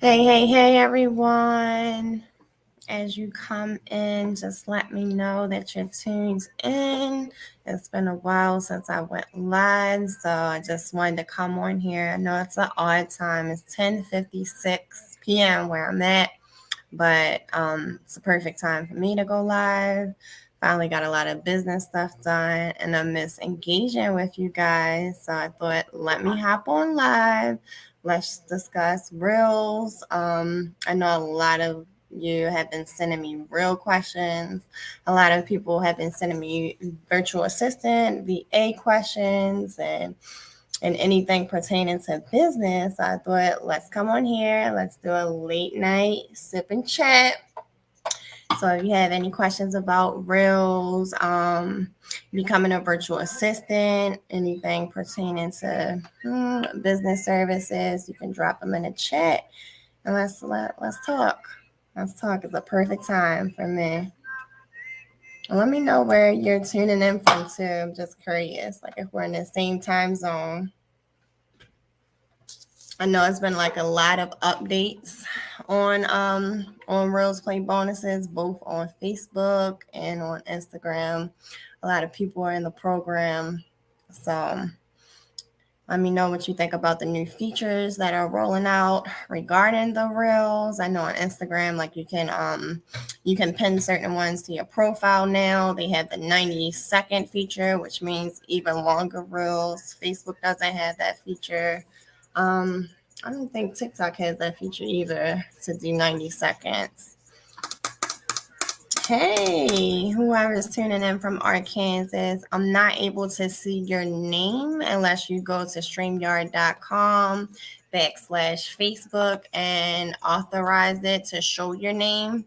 Hey, everyone. As you come in, just let me know that you're tuned in. It's been a while since I went live, so I just wanted to come on here. I know it's an odd time. It's 10:56 p.m. where I'm at, but it's a perfect time for me to go live. Finally got a lot of business stuff done, and I miss engaging with you guys. So I thought, let me hop on live. Let's discuss reels. I know a lot of you have been sending me real questions. A lot of people have been sending me virtual assistant, VA questions, and anything pertaining to business. I thought, let's come on here. Let's do a late night sip and chat. So if you have any questions about Reels, becoming a virtual assistant, anything pertaining to business services, you can drop them in the chat and let's talk. Let's talk. It's a perfect time for me. Let me know where you're tuning in from too. I'm just curious, like if we're in the same time zone. I know it's been like a lot of updates on Reels Play bonuses, both on Facebook and on Instagram. A lot of people are in the program. So let me know what you think about the new features that are rolling out regarding the Reels. I know on Instagram, like you can pin certain ones to your profile now. They have the 90-second feature, which means even longer Reels. Facebook doesn't have that feature. I don't think TikTok has that feature either to do 90 seconds. Hey, whoever's tuning in from Arkansas, I'm not able to see your name unless you go to StreamYard.com/Facebook and authorize it to show your name.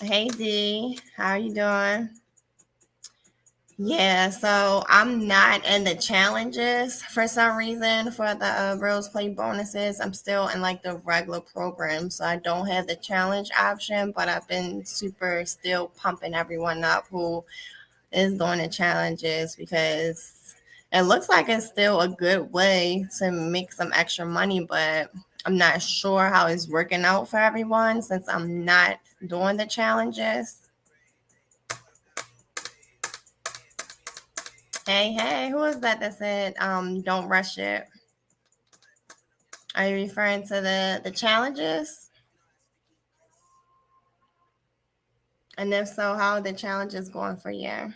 Hey D, how you doing? Yeah, so I'm not in the challenges for some reason for the Reels Play bonuses. I'm still in like the regular program, so I don't have the challenge option, but I've been super still pumping everyone up who is doing the challenges because it looks like it's still a good way to make some extra money, but I'm not sure how it's working out for everyone since I'm not doing the challenges. Hey, who is that said don't rush it? Are you referring to the challenges? And if so, how are the challenges going for you?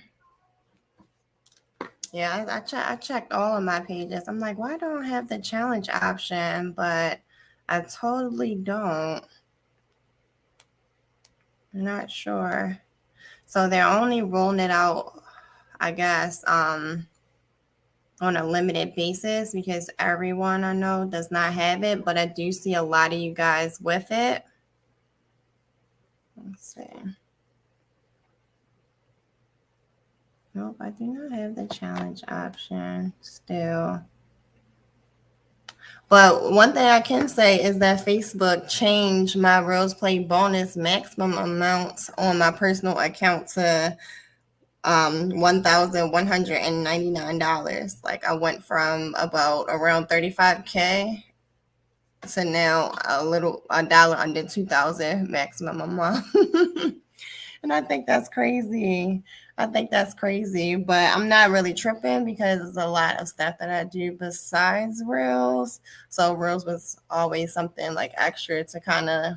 Yeah, I checked all of my pages. I'm like, why don't I have the challenge option? But I totally don't. I'm not sure. So they're only rolling it out, I guess, on a limited basis because everyone I know does not have it, but I do see a lot of you guys with it. Let's see. Nope, I do not have the challenge option still. But one thing I can say is that Facebook changed my Reels Play bonus maximum amounts on my personal account to $1,199. Like I went from about around 35K to now a dollar under 2,000 maximum a month. And I think that's crazy. But I'm not really tripping because there's a lot of stuff that I do besides Reels. So Reels was always something like extra to kind of,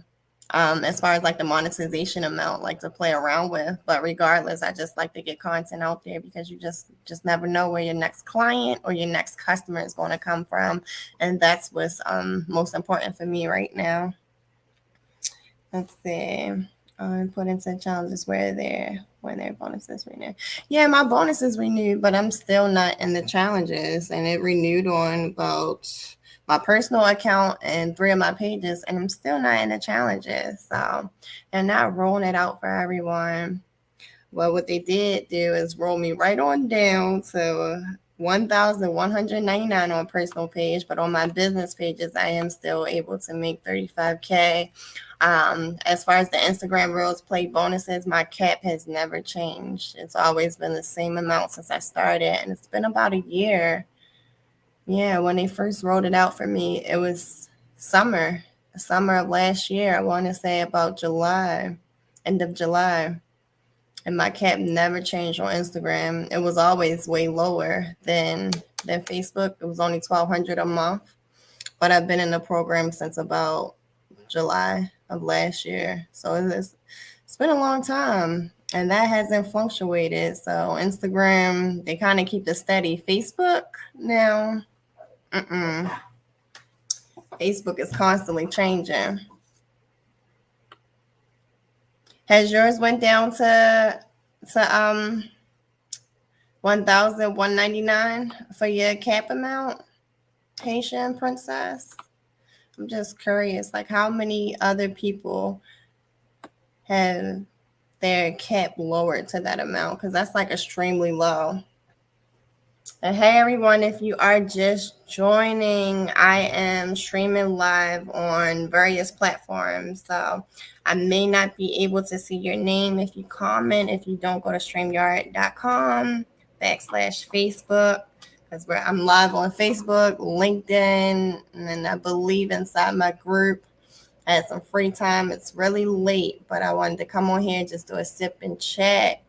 as far as like the monetization amount, like to play around with. But regardless, I just like to get content out there because you just never know where your next client or your next customer is going to come from, and that's what's most important for me right now. Let's see. Put into challenges where their bonuses renewed. Yeah, my bonuses renewed, but I'm still not in the challenges, and it renewed on about my personal account and 3 of my pages, and I'm still not in the challenges. So they're not rolling it out for everyone. Well, what they did do is roll me right on down to 1,199 on personal page, but on my business pages, I am still able to make 35K. As far as the Instagram Reels Play bonuses, my cap has never changed. It's always been the same amount since I started, and it's been about a year. Yeah, when they first rolled it out for me, it was summer. summer of last year. I want to say about July, end of July. And my cap never changed on Instagram. It was always way lower than Facebook. It was only $1,200 a month. But I've been in the program since about July of last year. So it's been a long time. And that hasn't fluctuated. So Instagram, they kind of keep it steady. Facebook, now, Facebook is constantly changing. Has yours went down to 1,199 for your cap amount, Haitian princess? I'm just curious, like how many other people have their cap lowered to that amount? Because that's like extremely low. And hey everyone, if you are just joining, I am streaming live on various platforms. So I may not be able to see your name if you comment, if you don't go to streamyard.com/Facebook, because I'm live on Facebook, LinkedIn, and then I believe inside my group. I had some free time. It's really late, but I wanted to come on here and just do a sip and chat.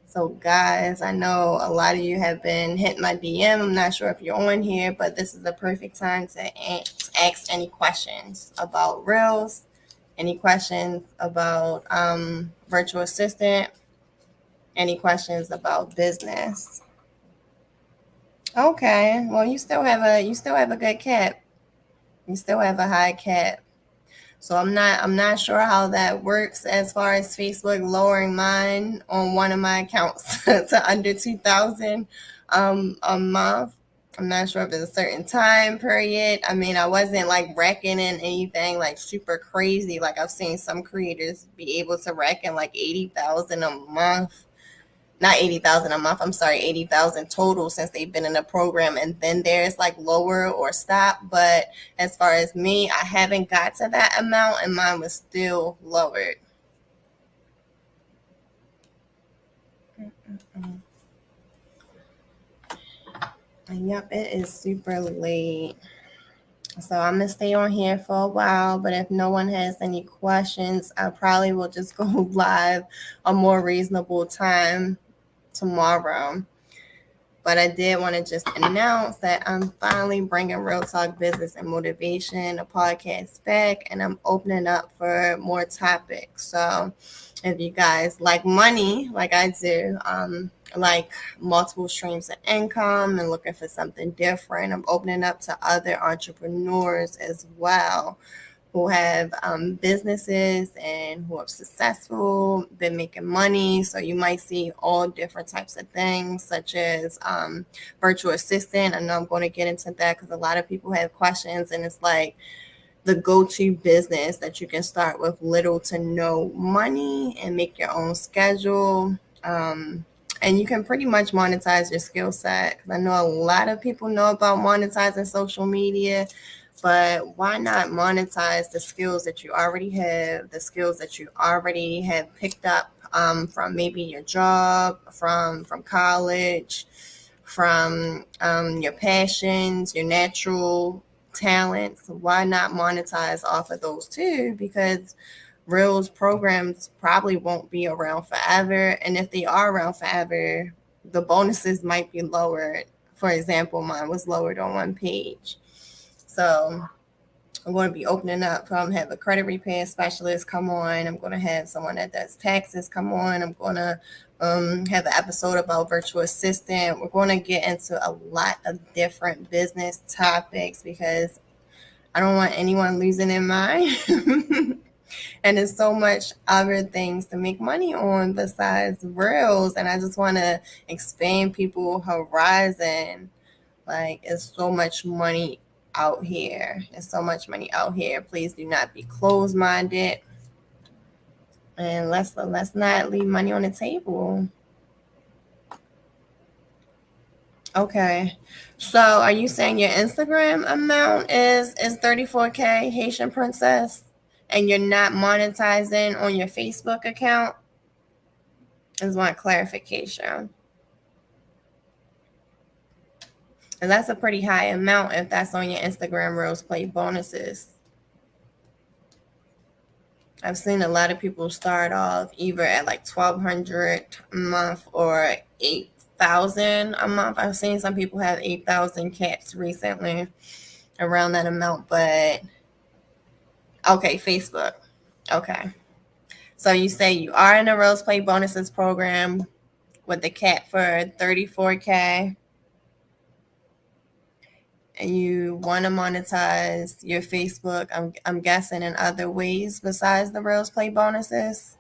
So, guys, I know a lot of you have been hitting my DM. I'm not sure if you're on here, but this is the perfect time to ask any questions about Reels, any questions about virtual assistant, any questions about business. Okay, well, you still have a good cap. You still have a high cap. So I'm not sure how that works as far as Facebook lowering mine on one of my accounts to under 2,000 a month. I'm not sure if it's a certain time period. I mean, I wasn't like racking in anything like super crazy. Like I've seen some creators be able to rack in like 80,000 a month. Not 80,000 a month. I'm sorry, 80,000 total since they've been in the program. And then there's like lower or stop. But as far as me, I haven't got to that amount and mine was still lowered. And yep, it is super late. So I'm going to stay on here for a while. But if no one has any questions, I probably will just go live a more reasonable time tomorrow. But I did want to just announce that I'm finally bringing Real Talk Business and Motivation, a podcast back, and I'm opening up for more topics. So if you guys like money, like I do, like multiple streams of income and looking for something different, I'm opening up to other entrepreneurs as well who have businesses and who are successful, been making money. So you might see all different types of things, such as virtual assistant. I know I'm going to get into that because a lot of people have questions, and it's like the go-to business that you can start with little to no money and make your own schedule. And you can pretty much monetize your skill set. I know a lot of people know about monetizing social media, but why not monetize the skills that you already have, the skills that you already have picked up from maybe your job, from college, from your passions, your natural talents? Why not monetize off of those too? Because Reels programs probably won't be around forever. And if they are around forever, the bonuses might be lowered. For example, mine was lowered on one page. So I'm going to be opening up. Have a credit repair specialist come on. I'm going to have someone that does taxes come on. I'm going to have an episode about virtual assistant. We're going to get into a lot of different business topics because I don't want anyone losing their mind. And there's so much other things to make money on besides Reels. And I just want to expand people's horizon. Like, it's so much money out here. There's so much money out here. Please do not be closed-minded. And let's not leave money on the table. Okay. So are you saying your Instagram amount is 34K, Haitian princess, and you're not monetizing on your Facebook account? Is one clarification. And that's a pretty high amount if that's on your Instagram Reels Play bonuses. I've seen a lot of people start off either at like 1,200 a month or 8,000 a month. I've seen some people have 8,000 cats recently around that amount, but okay, Facebook. Okay. So you say you are in the Rose Play Bonuses program with the cat for 34K, and you want to monetize your Facebook, I'm guessing in other ways besides the Rose Play Bonuses.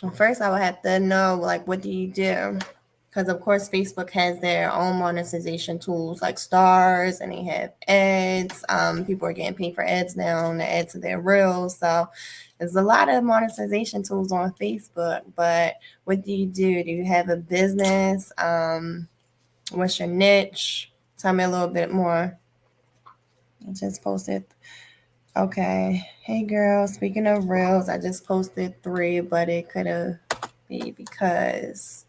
Well, first, I would have to know, like, what do you do? Because, of course, Facebook has their own monetization tools like stars, and they have ads. People are getting paid for ads now and the ads to their reels. So there's a lot of monetization tools on Facebook. But what do you do? Do you have a business? What's your niche? Tell me a little bit more. I just posted. Okay. Hey, girl. Speaking of reels, I just posted 3, but it could have been because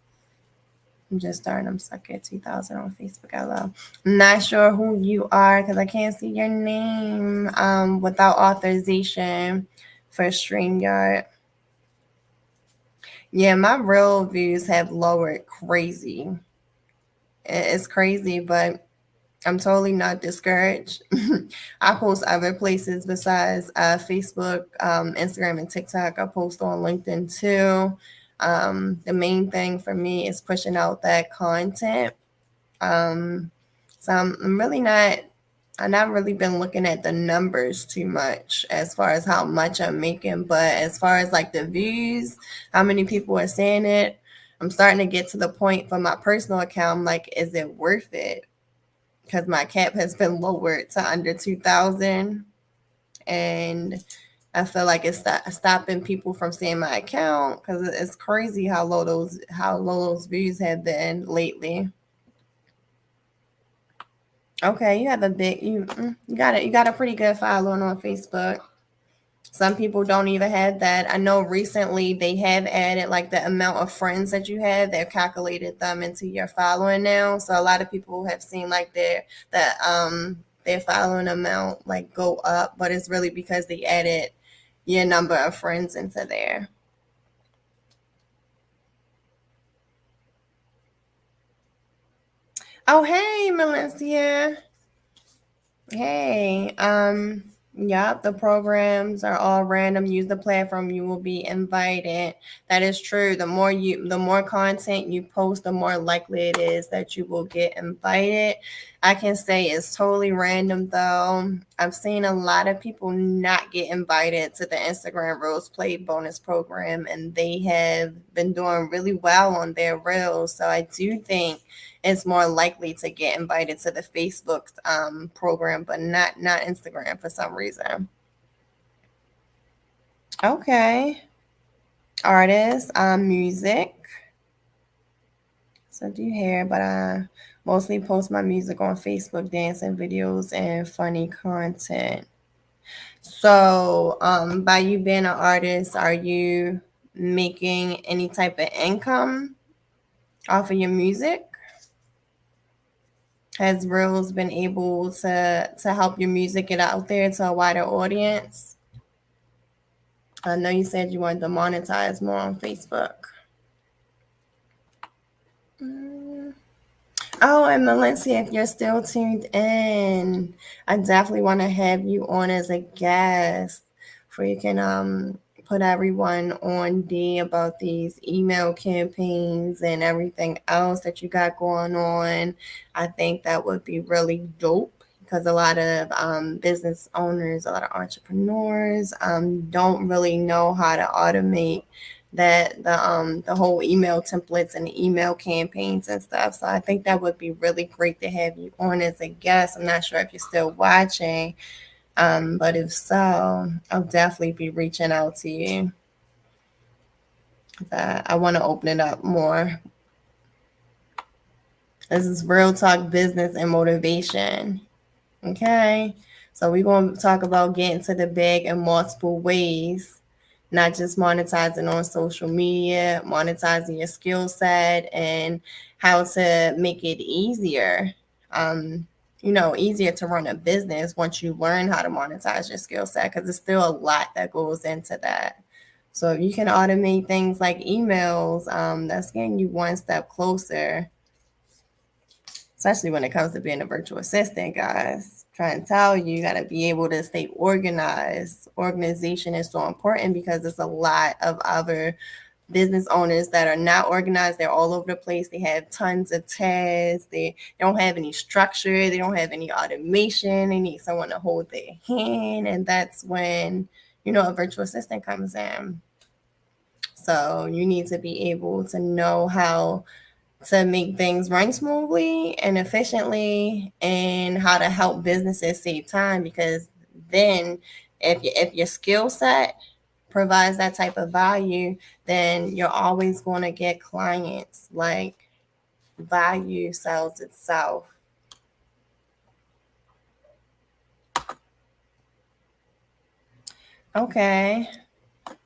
I'm just starting. I'm stuck at 2,000 on Facebook. I love. I'm not sure who you are because I can't see your name without authorization for StreamYard. Yeah, my reel views have lowered crazy. It's crazy, but I'm totally not discouraged. I post other places besides Facebook, Instagram, and TikTok. I post on LinkedIn too. The main thing for me is pushing out that content. So I'm really not. I've not really been looking at the numbers too much as far as how much I'm making, but as far as like the views, how many people are seeing it, I'm starting to get to the point for my personal account. I'm like, is it worth it? Because my cap has been lowered to under 2,000, and I feel like it's stopping people from seeing my account because it's crazy how low those views have been lately. Okay, you have a big you got a pretty good following on Facebook. Some people don't even have that. I know recently they have added like the amount of friends that you have. They've calculated them into your following now. So a lot of people have seen like their following amount like go up, but it's really because they added your number of friends into there. Oh, hey, Melissia. Hey, yep, the programs are all random. Use the platform, you will be invited. That is true. The more content you post, the more likely it is that you will get invited. I can say it's totally random though. I've seen a lot of people not get invited to the Instagram Reels Play bonus program, and they have been doing really well on their reels. So I do think it's more likely to get invited to the Facebook program, but not Instagram for some reason. Okay. Artists, music. So I do hair, but I mostly post my music on Facebook, dancing videos, and funny content. So by you being an artist, are you making any type of income off of your music? Has Reels been able to help your music get out there to a wider audience? I know you said you wanted to monetize more on Facebook. Oh, and Valencia, if you're still tuned in, I definitely want to have you on as a guest where you can put everyone on D about these email campaigns and everything else that you got going on. I think that would be really dope because a lot of business owners, a lot of entrepreneurs don't really know how to automate that the whole email templates and the email campaigns and stuff. So I think that would be really great to have you on as a guest. I'm not sure if you're still watching, but if so, I'll definitely be reaching out to you. I want to open it up more. This is real talk business and motivation. Okay. So we're going to talk about getting to the bag in multiple ways, not just monetizing on social media, monetizing your skill set, and how to make it easier. easier to run a business once you learn how to monetize your skill set, because there's still a lot that goes into that. So if you can automate things like emails, that's getting you one step closer, especially when it comes to being a virtual assistant, guys. Trying to tell you, you got to be able to stay organized. Organization is so important because there's a lot of other business owners that are not organized. They're all over the place. They have tons of tasks. They don't have any structure. They don't have any automation. They need someone to hold their hand. And that's when, a virtual assistant comes in. So you need to be able to know how to make things run smoothly and efficiently, and how to help businesses save time. Because then if your skill set provides that type of value, then you're always going to get clients. Like, value sells itself. Okay.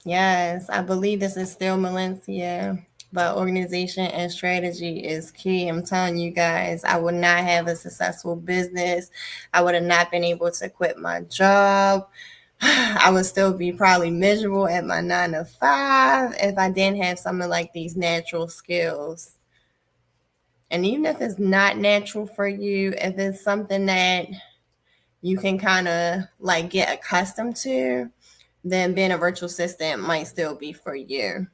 Yes, I believe this is still Valencia, but organization and strategy is key. I'm telling you guys, I would not have a successful business. I would have not been able to quit my job. I would still be probably miserable at my 9 to 5 if I didn't have something like these natural skills. And even if it's not natural for you, if it's something that you can kind of like get accustomed to, then being a virtual assistant might still be for you.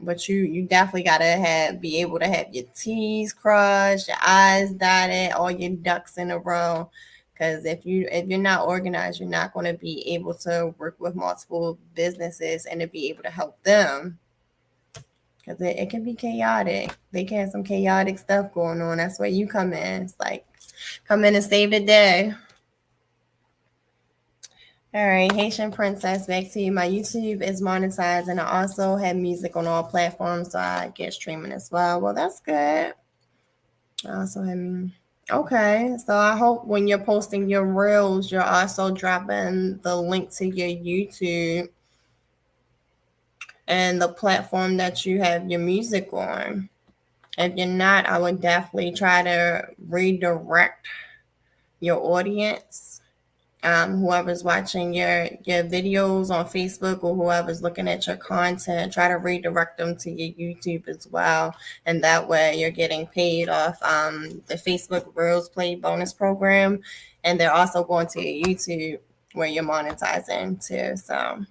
But you definitely gotta be able to have your T's crossed, your I's dotted, all your ducks in a row. Because if you're not organized, you're not going to be able to work with multiple businesses and to be able to help them. Because it can be chaotic. They can have some chaotic stuff going on. That's where you come in. It's like, come in and save the day. All right, Haitian Princess, back to you. My YouTube is monetized, and I also have music on all platforms, so I get streaming as well. Well, that's good. I also have. Okay, so I hope when you're posting your reels, you're also dropping the link to your YouTube and the platform that you have your music on. If you're not, I would definitely try to redirect your audience. Whoever's watching your videos on Facebook, or whoever's looking at your content, try to redirect them to your YouTube as well. And that way you're getting paid off the Facebook Reels Play bonus program. And they're also going to your YouTube where you're monetizing too. So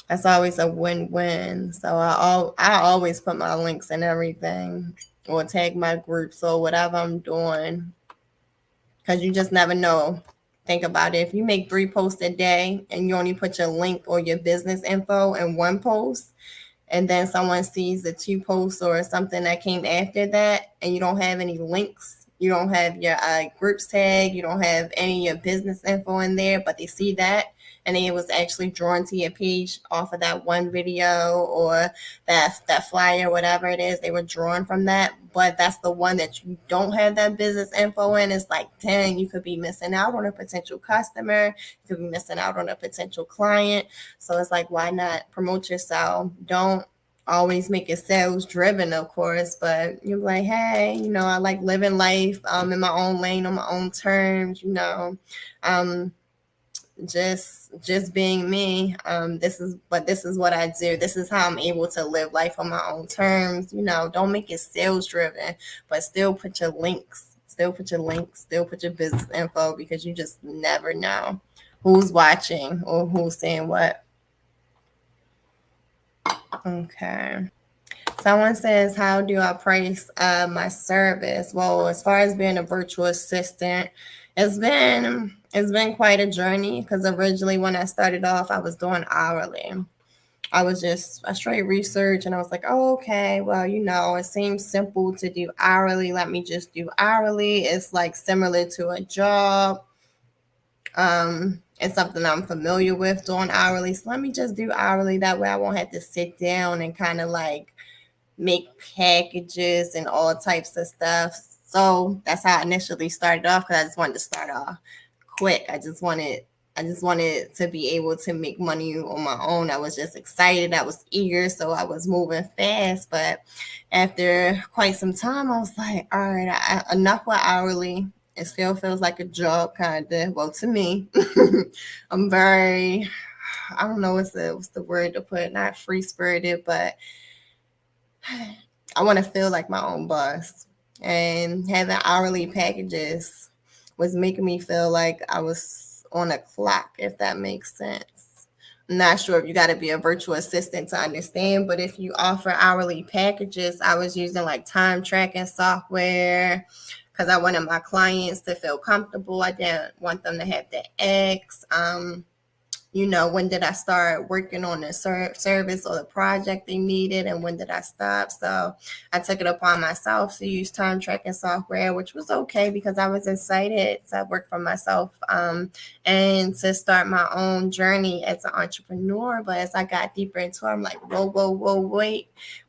that's always a win-win. So I always put my links and everything, or tag my groups or whatever I'm doing, because you just never know. Think about it. If you make 3 posts a day and you only put your link or your business info in one post, and then someone sees the 2 posts or something that came after that, and you don't have any links, you don't have your groups tag, you don't have any of your business info in there, but they see that, and it was actually drawn to your page off of that one video or that flyer, whatever it is, they were drawn from that. But that's the one that you don't have that business info in. It's like, dang, you could be missing out on a potential customer, you could be missing out on a potential client. So it's like, why not promote yourself? Don't always make it sales driven, of course, but you're like, hey, I like living life in my own lane, on my own terms, just being me. This is what I do. This is how I'm able to live life on my own terms. Don't make it sales driven, but still put your links, still put your business info, because you just never know who's watching or who's saying what. Okay. Someone says, how do I price my service? Well, as far as being a virtual assistant, it's been quite a journey, because originally when I started off, I was doing hourly. I was just a straight research, and I was like, oh, okay, well, it seems simple to do hourly. Let me just do hourly. It's like similar to a job. It's something I'm familiar with, doing hourly. So let me just do hourly. That way I won't have to sit down and kind of like make packages and all types of stuff. So that's how I initially started off, because I just wanted to start off quick. I just wanted to be able to make money on my own. I was just excited. I was eager. So I was moving fast. But after quite some time, I was like, all right, enough with hourly. It still feels like a job, kind of. Well, to me, I'm very, I don't know what's the word to put, not free spirited, but I want to feel like my own boss. And having hourly packages was making me feel like I was on a clock, if that makes sense. I'm not sure if you got to be a virtual assistant to understand, but if you offer hourly packages, I was using like time tracking software because I wanted my clients to feel comfortable. I didn't want them to have to ask. When did I start working on the service or the project they needed, and when did I stop? So I took it upon myself to use time tracking software, which was okay because I was excited to work for myself and to start my own journey as an entrepreneur. But as I got deeper into it, I'm like, whoa,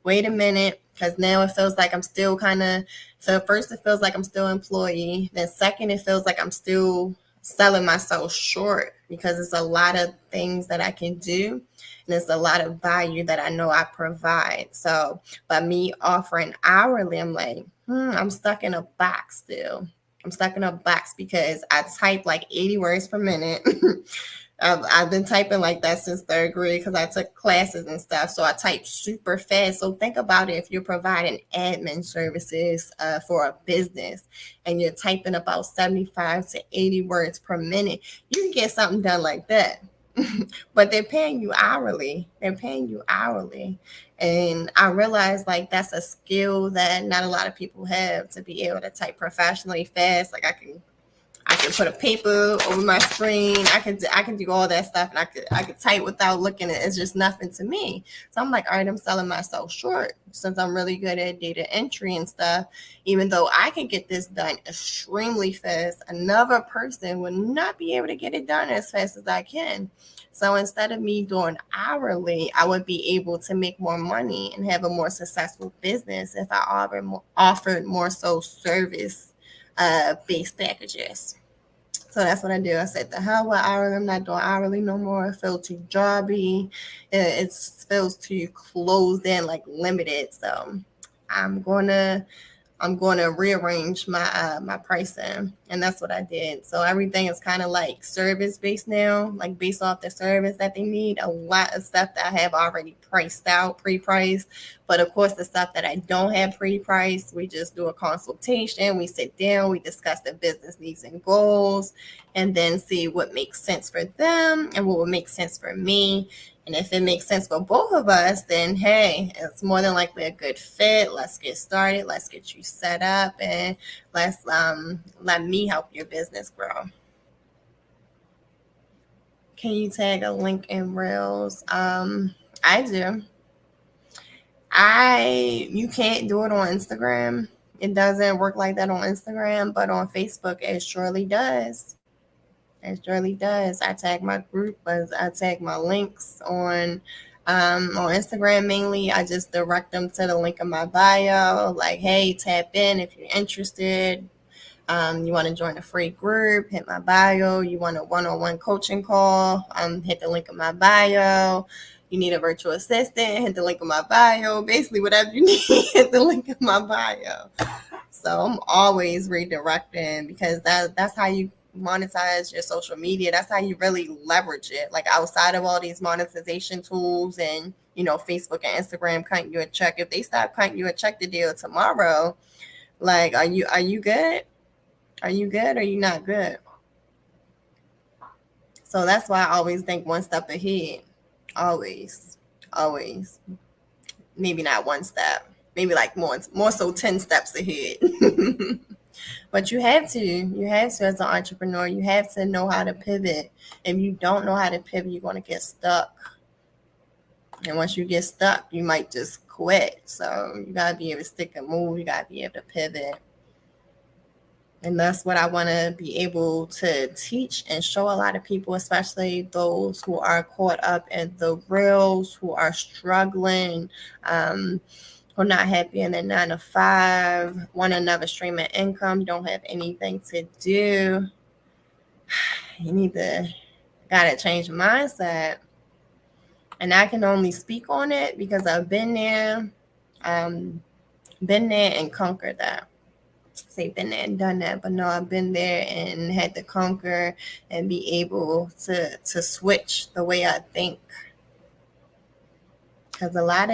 wait a minute. Because now it feels like I'm still so first it feels like I'm still employee. Then second, it feels like I'm still selling myself short because it's a lot of things that I can do and it's a lot of value that I know I provide. So by me offering hourly, I'm like, I'm stuck in a box still. I'm stuck in a box because I type like 80 words per minute. I've been typing like that since third grade because I took classes and stuff. So I type super fast. So think about it. If you're providing admin services for a business and you're typing about 75 to 80 words per minute, you can get something done like that. But they're paying you hourly. And I realized like that's a skill that not a lot of people have, to be able to type professionally fast. Like I can put a paper over my screen. I can do all that stuff, and I could type without looking. It's just nothing to me. So I'm like, all right, I'm selling myself short since I'm really good at data entry and stuff. Even though I can get this done extremely fast, another person would not be able to get it done as fast as I can. So instead of me doing hourly, I would be able to make more money and have a more successful business if I offered more so service based packages. So that's what I do. I said, the hell with hourly. I'm not doing hourly no more. It feels too jobby. It feels too closed in, like limited. So I'm gonna rearrange my pricing, and that's what I did. So everything is kind of like service based now, like based off the service that they need. A lot of stuff that I have already priced out, pre-priced, but of course the stuff that I don't have pre-priced, we just do a consultation. We sit down, we discuss the business needs and goals, and then see what makes sense for them and what would make sense for me. And if it makes sense for both of us, then hey, it's more than likely a good fit. Let's get started. Let's get you set up, and let's let me help your business grow. Can you tag a link in Reels? I do. You can't do it on Instagram. It doesn't work like that on Instagram, but on Facebook it surely does. It surely does. I tag my group, but I tag my links on Instagram mainly. I just direct them to the link in my bio. Like, hey, tap in if you're interested. You want to join a free group, hit my bio. You want a one-on-one coaching call, hit the link in my bio. You need a virtual assistant, hit the link in my bio. Basically, whatever you need, hit the link in my bio. So I'm always redirecting because that's how you monetize your social media. That's how you really leverage it. Like outside of all these monetization tools and Facebook and Instagram cutting you a check. If they stop cutting you a check today or tomorrow, like are you good? Are you good or are you not good? So that's why I always think one step ahead. Always. Always. Maybe not one step. Maybe like more so 10 steps ahead. But you have to as an entrepreneur, you have to know how to pivot. If you don't know how to pivot, you're going to get stuck. And once you get stuck, you might just quit. So you got to be able to stick and move. You got to be able to pivot. And that's what I want to be able to teach and show a lot of people, especially those who are caught up in the reels, who are struggling, who are not happy in a 9 to 5, want another stream of income, don't have anything to do. You gotta change your mindset. And I can only speak on it because I've been there and conquered that. say been there and done that, but no, I've been there and had to conquer and be able to switch the way I think. Because a lot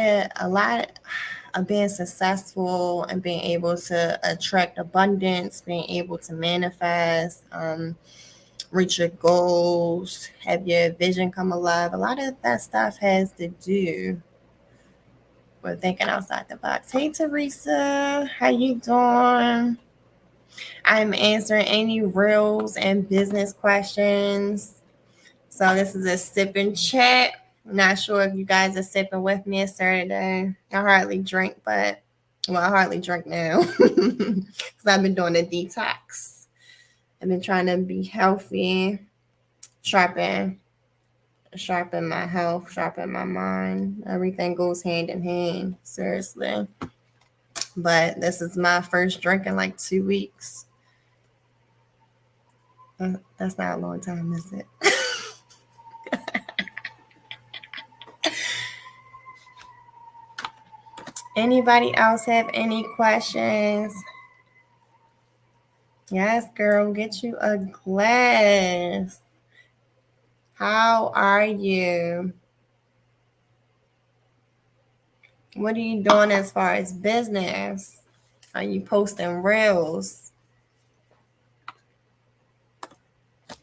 of being successful and being able to attract abundance, being able to manifest, reach your goals, have your vision come alive. A lot of that stuff has to do with thinking outside the box. Hey Teresa, how you doing? I'm answering any reels and business questions. So this is a sip and chat. Not sure if you guys are sipping with me. It's Saturday. I hardly drink, but I hardly drink now because I've been doing a detox. I've been trying to be healthy, sharpen my health, sharpen my mind. Everything goes hand in hand, seriously. But this is my first drink in like 2 weeks. That's not a long time, is it? Anybody else have any questions? Yes, girl, get you a glass. How are you? What are you doing as far as business? Are you posting reels?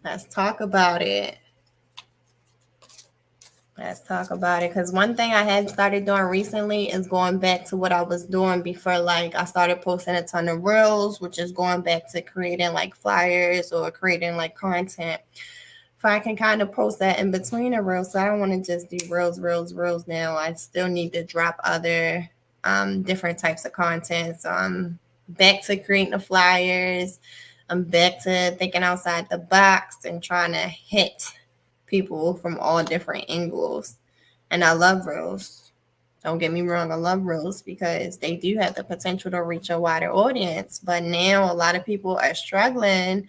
Let's talk about it. Let's talk about it. Because one thing I had started doing recently is going back to what I was doing before. Like, I started posting a ton of reels, which is going back to creating like flyers or creating like content. If I can kind of post that in between the reels. So I don't want to just do reels now. I still need to drop other different types of content. So I'm back to creating the flyers. I'm back to thinking outside the box and trying to hit people from all different angles. And I love reels. Don't get me wrong, I love reels because they do have the potential to reach a wider audience. But now a lot of people are struggling,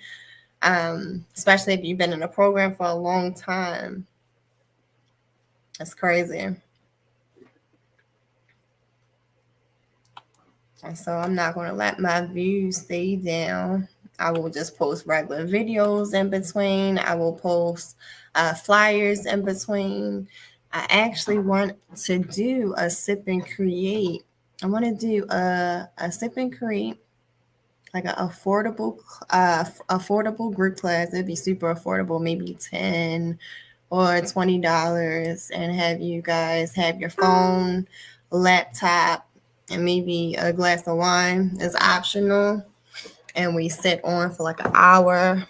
especially if you've been in a program for a long time. That's crazy. And so I'm not going to let my views stay down. I will just post regular videos in between. I will post flyers in between. I actually want to do a sip and create. I want to do a sip and create, like an affordable group class. It'd be super affordable, maybe $10 or $20, and have you guys have your phone, laptop, and maybe a glass of wine is optional. And we sit on for like an hour,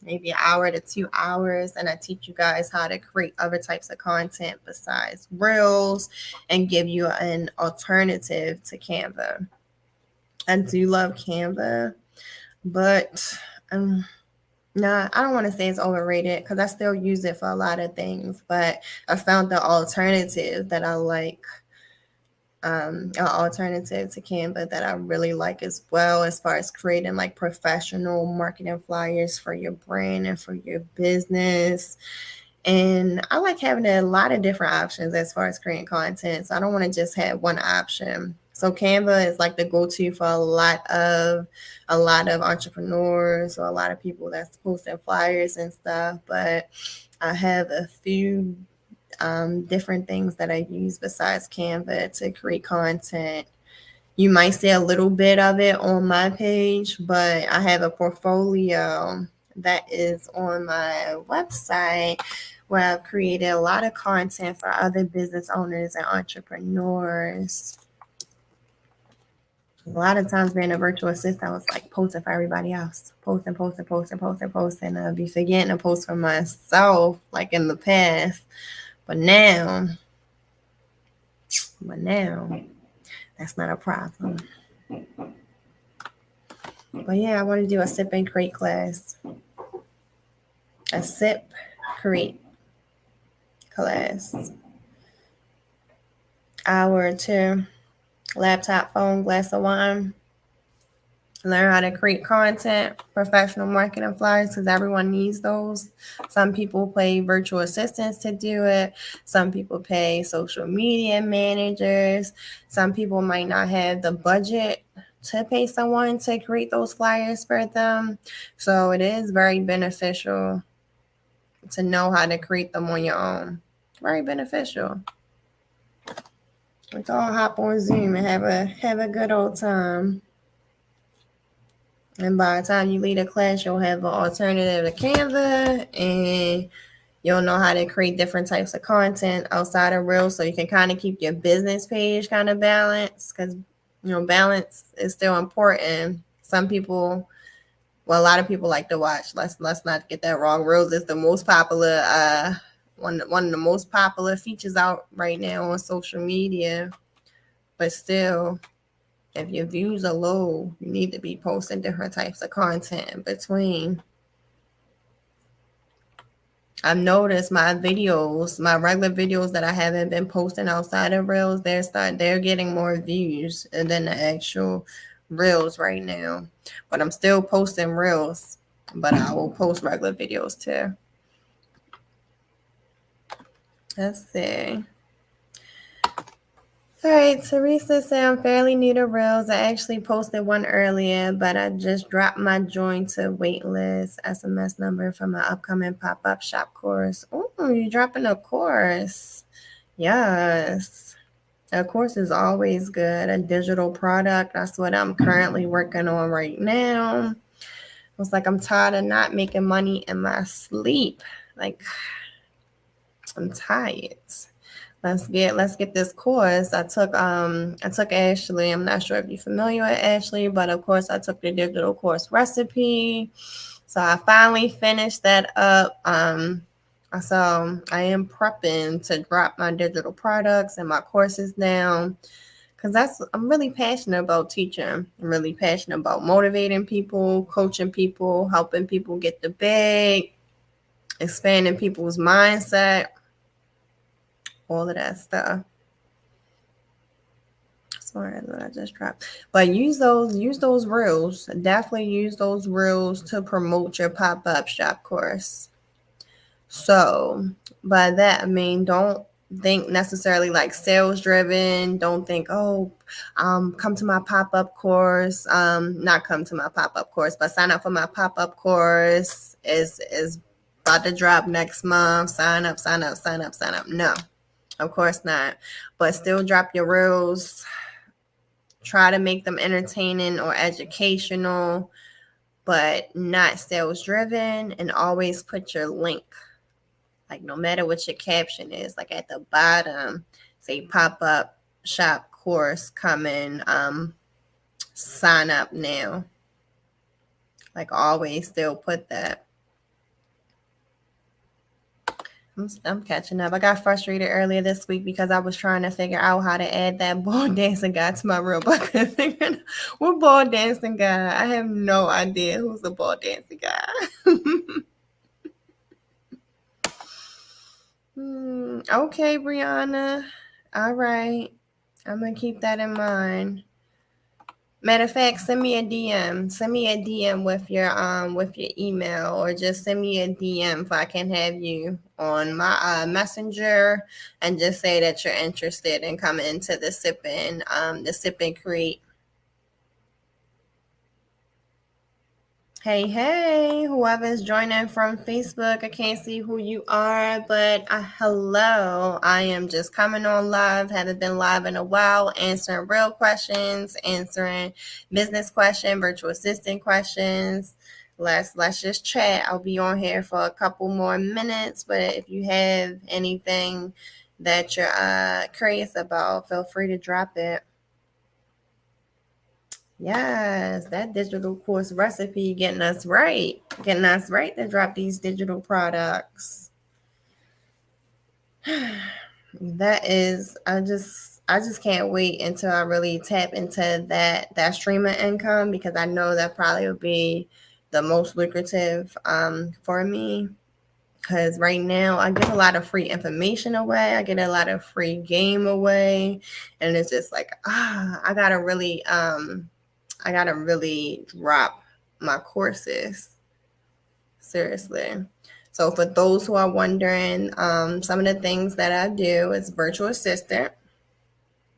maybe an hour to 2 hours. And I teach you guys how to create other types of content besides reels and give you an alternative to Canva. I do love Canva, but nah, I don't want to say it's overrated because I still use it for a lot of things. But I found the alternative that I like. An alternative to Canva that I really like as well, as far as creating like professional marketing flyers for your brand and for your business. And I like having a lot of different options as far as creating content. So I don't want to just have one option. So Canva is like the go-to for a lot of entrepreneurs or a lot of people that's posting flyers and stuff. But I have a few different things that I use besides Canva to create content. You might see a little bit of it on my page, but I have a portfolio that is on my website where I've created a lot of content for other business owners and entrepreneurs. A lot of times being a virtual assistant, I was like posting for everybody else. Posting. I'd be forgetting to post for myself like in the past. But now, that's not a problem. But yeah, I want to do a sip and create class. A sip, create class. Hour or two, laptop, phone, glass of wine. Learn how to create content, professional marketing flyers, because everyone needs those. Some people pay virtual assistants to do it. Some people pay social media managers. Some people might not have the budget to pay someone to create those flyers for them. So it is very beneficial to know how to create them on your own. Very beneficial. Let's all hop on Zoom and have a good old time. And by the time you leave the class, you'll have an alternative to Canva, and you'll know how to create different types of content outside of Reels, so you can kind of keep your business page kind of balanced, because balance is still important. Some people, well, a lot of people like to watch. Let's not get that wrong. Reels is the most popular one of the most popular features out right now on social media. But still, if your views are low, you need to be posting different types of content in between. I've noticed my videos, my regular videos that I haven't been posting outside of Reels, they're getting more views than the actual Reels right now. But I'm still posting Reels, but I will post regular videos too. Let's see. All right, Teresa said I'm fairly new to Reels. I actually posted one earlier, but I just dropped my join to waitlist SMS number for my upcoming pop-up shop course. Oh, you're dropping a course. Yes. A course is always good. A digital product. That's what I'm currently working on right now. It's like I'm tired of not making money in my sleep. Like, I'm tired. Let's get this course. I took Ashley. I'm not sure if you're familiar with Ashley, but of course I took the digital course recipe. So I finally finished that up. So I am prepping to drop my digital products and my courses now, because I'm really passionate about teaching. I'm really passionate about motivating people, coaching people, helping people get the bag, expanding people's mindset, all of that stuff. Sorry that I just dropped. But use those reels. Definitely use those reels to promote your pop-up shop course. So by that I mean, don't think necessarily like sales driven. Don't think, come to my pop-up course. Not come to my pop-up course, but sign up for my pop-up course. Is about to drop next month. Sign up. No, of course not. But still drop your reels. Try to make them entertaining or educational, but not sales driven. And always put your link, like no matter what your caption is, like at the bottom, say pop-up shop course coming, sign up now. Like always still put that. I'm catching up. I got frustrated earlier this week because I was trying to figure out how to add that ball dancing guy to my reel, but I couldn't figure out what ball dancing guy. I have no idea who's the ball dancing guy. Okay, Brianna. All right. I'm going to keep that in mind. Matter of fact, send me a DM. Send me a DM with your email, or just send me a DM if I can have you on my messenger, and just say that you're interested in coming into the sip and create. Hey, whoever's joining from Facebook, I can't see who you are, but hello. I am just coming on live, haven't been live in a while, answering real questions, answering business questions, virtual assistant questions. Let's just chat. I'll be on here for a couple more minutes, but if you have anything that you're curious about, feel free to drop it. Yes, that digital course recipe getting us right to drop these digital products. That is, I just can't wait until I really tap into that streaming income, because I know that probably will be the most lucrative for me. Because right now I get a lot of free information away, I get a lot of free game away, and it's just like I gotta really drop my courses. Seriously. So for those who are wondering, some of the things that I do is virtual assistant.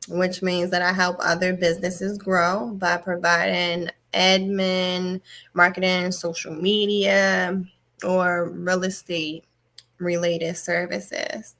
which means that I help other businesses grow by providing admin, marketing, social media, or real estate related services.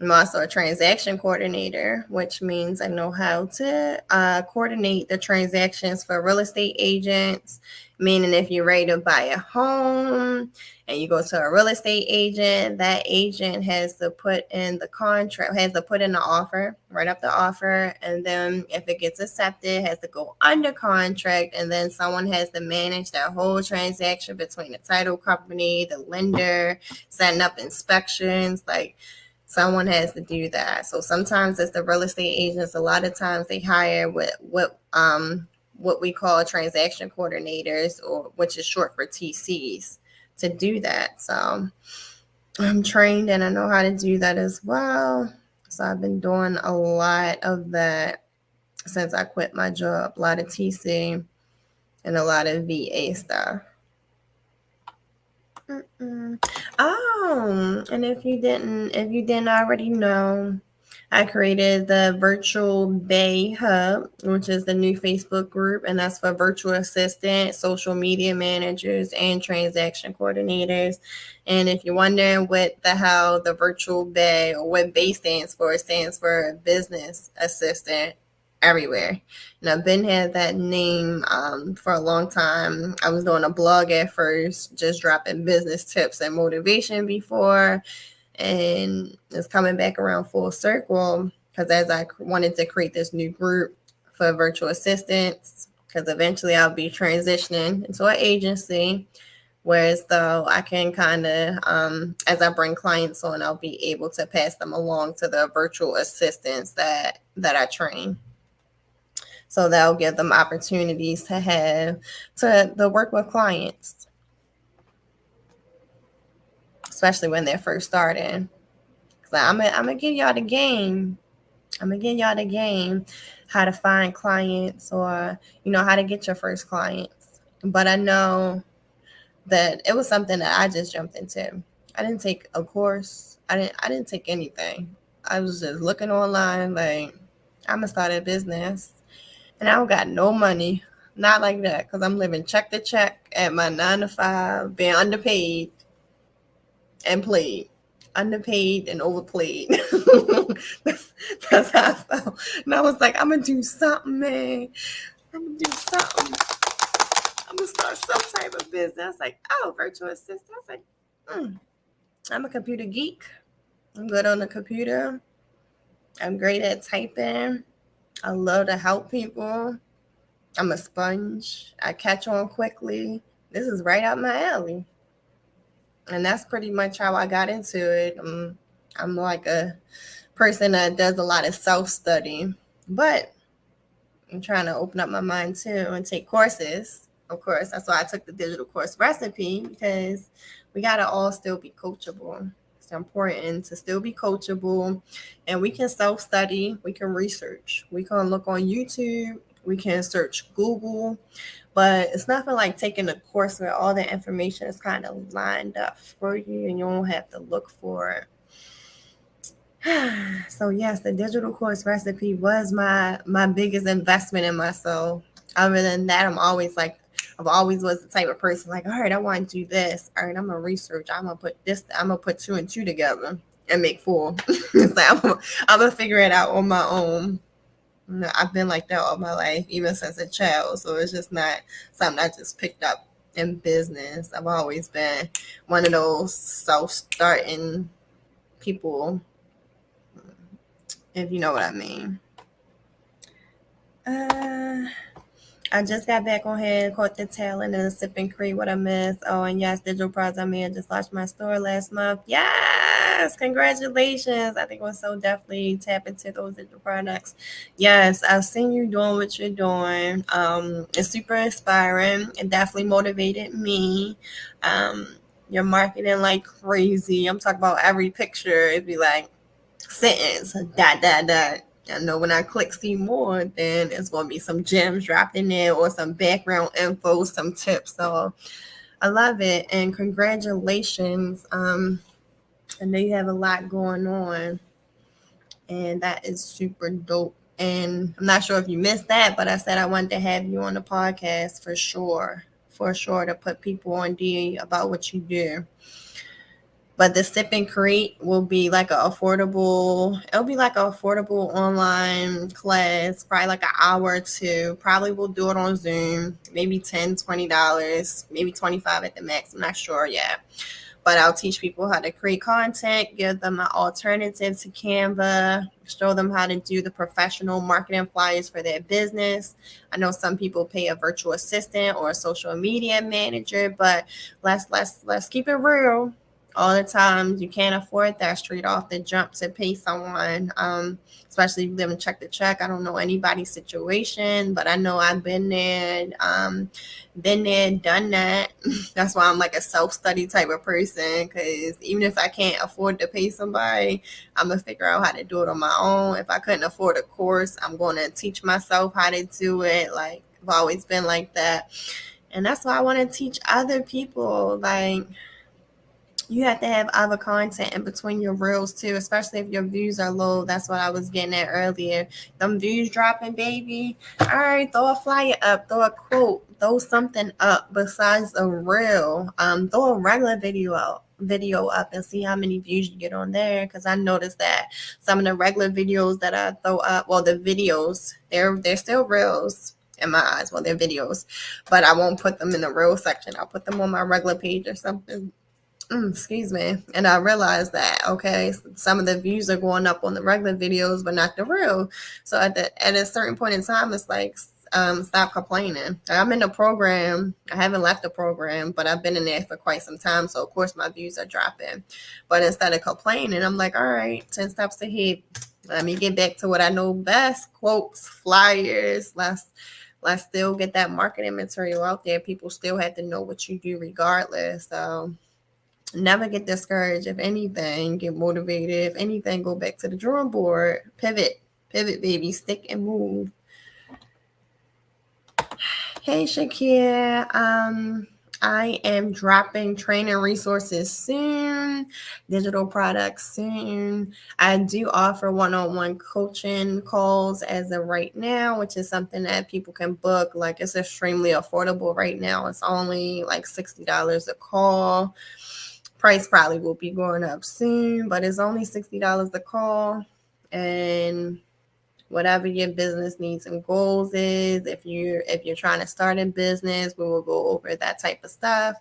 I'm also a transaction coordinator, which means I know how to coordinate the transactions for real estate agents. Meaning, if you're ready to buy a home and you go to a real estate agent, that agent has to put in the contract, has to put in the offer, write up the offer, and then if it gets accepted, has to go under contract, and then someone has to manage that whole transaction between the title company, the lender, setting up inspections, like someone has to do that. So sometimes it's the real estate agents. A lot of times they hire what we call transaction coordinators, or which is short for TCs, to do that. So I'm trained and I know how to do that as well. So I've been doing a lot of that since I quit my job. A lot of TC and a lot of VA stuff. Oh, and if you didn't already know, I created the Virtual Bay Hub, which is the new Facebook group, and that's for virtual assistants, social media managers, and transaction coordinators. And if you're wondering what the hell the Virtual Bay, or what Bay stands for, it stands for business assistant everywhere. And I've been had that name for a long time. I was doing a blog at first, just dropping business tips and motivation before, and it's coming back around full circle because as I wanted to create this new group for virtual assistants, because eventually I'll be transitioning into an agency. Whereas though I can kind of, as I bring clients on, I'll be able to pass them along to the virtual assistants that I train. So that'll give them opportunities to work with clients, especially when they're first starting. So I'm gonna give y'all the game. I'm gonna give y'all the game, how to find clients, or how to get your first clients. But I know that it was something that I just jumped into. I didn't take a course. I didn't take anything. I was just looking online like I'm gonna start a business. And I don't got no money. Not like that, because I'm living check to check at my 9 to 5, being underpaid and played. Underpaid and overplayed. that's how I felt. And I was like, I'm going to do something, man. I'm going to do something. I'm going to start some type of business. I was like, oh, virtual assistant. I was like, I'm a computer geek. I'm good on the computer. I'm great at typing. I love to help people. I'm a sponge. I catch on quickly. This is right up my alley. And that's pretty much how I got into it. I'm like a person that does a lot of self-study, but I'm trying to open up my mind too and take courses. Of course, that's why I took the digital course recipe, because we got to all still be coachable. It's important to still be coachable, and we can self-study, we can research, we can look on YouTube, we can search Google, but it's nothing like taking a course where all the information is kind of lined up for you and you don't have to look for it. So yes, the digital course recipe was my biggest investment in myself. Other than that, I've always was the type of person like, all right, I want to do this. All right, I'm gonna research. I'm gonna put two and two together and make four. So I'm gonna figure it out on my own. I've been like that all my life, even since a child. So it's just not something I just picked up in business. I've always been one of those self-starting people, if you know what I mean. I just got back on here, caught the tail end of the Sip and Creek, what I missed. Oh, and yes, Digital Products I made just launched my store last month. Yes, congratulations. I think we'll so definitely tap into those digital products. Yes, I've seen you doing what you're doing. It's super inspiring. It definitely motivated me. You're marketing like crazy. I'm talking about every picture. It'd be like sentence, dot, dot, dot. I know when I click see more, then it's going to be some gems dropped in there or some background info, some tips. So I love it. And congratulations. I know you have a lot going on, and that is super dope. And I'm not sure if you missed that, but I said I wanted to have you on the podcast for sure. For sure, to put people on D about what you do. But the sip and create will be like it'll be like an affordable online class, probably like an hour or two. Probably we'll do it on Zoom, maybe $10, $20, maybe 25 at the max. I'm not sure yet. But I'll teach people how to create content, give them an alternative to Canva, show them how to do the professional marketing flyers for their business. I know some people pay a virtual assistant or a social media manager, but let's keep it real. All the times you can't afford that straight off the jump to pay someone, especially if you live in check to check. I don't know anybody's situation, but I know I've been there, done that. That's why I'm like a self-study type of person, because even if I can't afford to pay somebody, I'm gonna figure out how to do it on my own. If I couldn't afford a course, I'm gonna teach myself how to do it. Like, I've always been like that. And that's why I want to teach other people. Like, you have to have other content in between your reels too, especially if your views are low. That's what I was getting at earlier. Them views dropping, baby. All right, throw a flyer up, throw a quote, throw something up besides a reel. Throw a regular video up and see how many views you get on there. Because I noticed that some of the regular videos that I throw up, well, the videos, they're still reels in my eyes. Well, they're videos, but I won't put them in the reel section. I'll put them on my regular page or something. Excuse me. And I realized that, okay, some of the views are going up on the regular videos, but not the real. So at a certain point in time, it's like, stop complaining. I'm in the program. I haven't left the program, but I've been in there for quite some time. So of course my views are dropping. But instead of complaining, I'm like, all right, 10 steps ahead. Let me get back to what I know best: quotes, flyers. Let's still get that marketing material out there. People still have to know what you do regardless. So never get discouraged. If anything, get motivated. If anything, go back to the drawing board. Pivot, baby. Stick and move. Hey, Shakir. I am dropping training resources soon, digital products soon. I do offer one-on-one coaching calls as of right now, which is something that people can book. Like, it's extremely affordable right now. It's only like $60 a call. Price probably will be going up soon, but it's only $60 a call. And whatever your business needs and goals is, if you're trying to start a business, we will go over that type of stuff.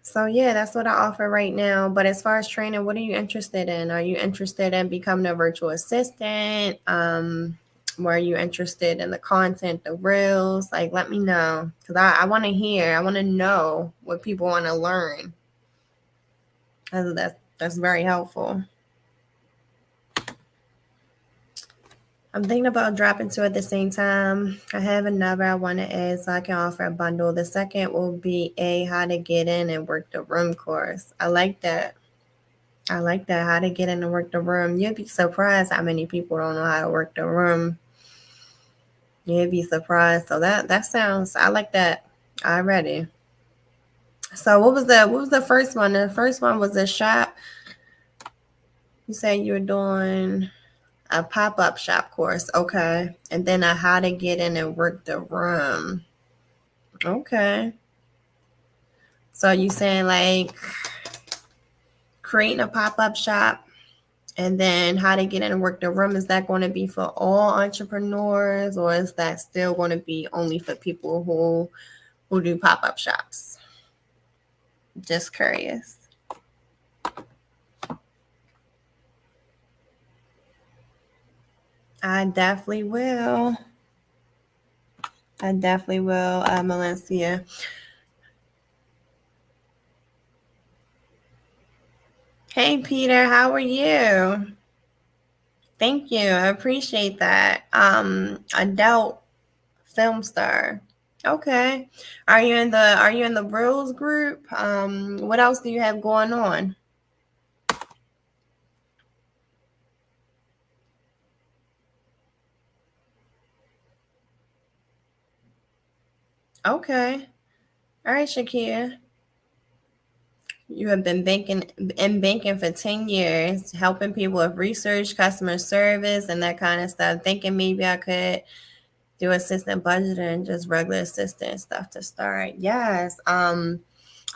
So yeah, that's what I offer right now. But as far as training, what are you interested in? Are you interested in becoming a virtual assistant? Are you interested in the content, the reels? Like, let me know, because I want to hear. I want to know what people want to learn. That's very helpful. I'm thinking about dropping two at the same time. I have another I want to add, so I can offer a bundle. The second will be how to get in and work the room course. I like that. How to get in and work the room. You'd be surprised how many people don't know how to work the room. You'd be surprised. So that sounds, I like that already. So what was the first one? The first one was a shop. You said you were doing a pop-up shop course. Okay. And then a how to get in and work the room. Okay. So you saying like creating a pop-up shop and then how to get in and work the room, is that going to be for all entrepreneurs, or is that still going to be only for people who do pop-up shops? Just curious. I definitely will. Valencia. Hey, Peter, how are you? Thank you. I appreciate that. Adult film star. Okay. Are you in the Bros group? What else do you have going on? Okay. All right, Shakir. You have been banking for 10 years, helping people with research, customer service, and that kind of stuff. Thinking maybe I could do assistant budgeting and just regular assistant stuff to start. Yes.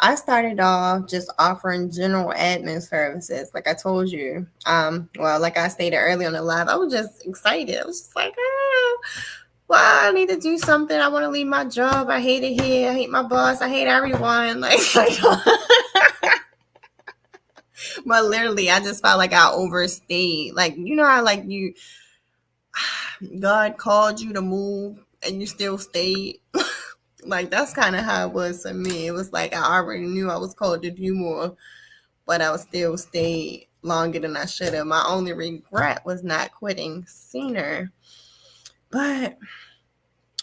I started off just offering general admin services, like I told you. Well, like I stated earlier on the live, I was just excited. I was just like, well, I need to do something. I want to leave my job. I hate it here. I hate my boss. I hate everyone. But literally, I just felt like I overstayed. Like, you know how like God called you to move and you still stayed. Like that's kind of how it was for me. It was like I already knew I was called to do more, but I was still stayed longer than I should have. My only regret was not quitting sooner. But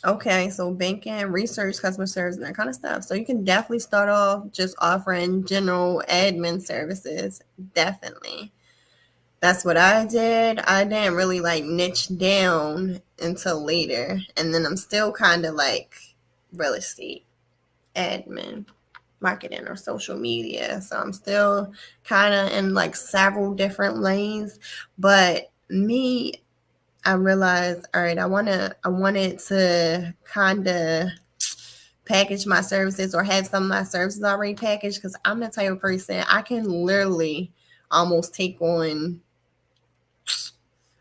okay, so banking, research, customer service, and that kind of stuff. So you can definitely start off just offering general admin services. Definitely. That's what I did. I didn't really like niche down until later. And then I'm still kind of like real estate admin, marketing, or social media. So I'm still kind of in like several different lanes. But me, I realized, all right, I wanted to kind of package my services or have some of my services already packaged, because I'm the type of person I can literally almost take on,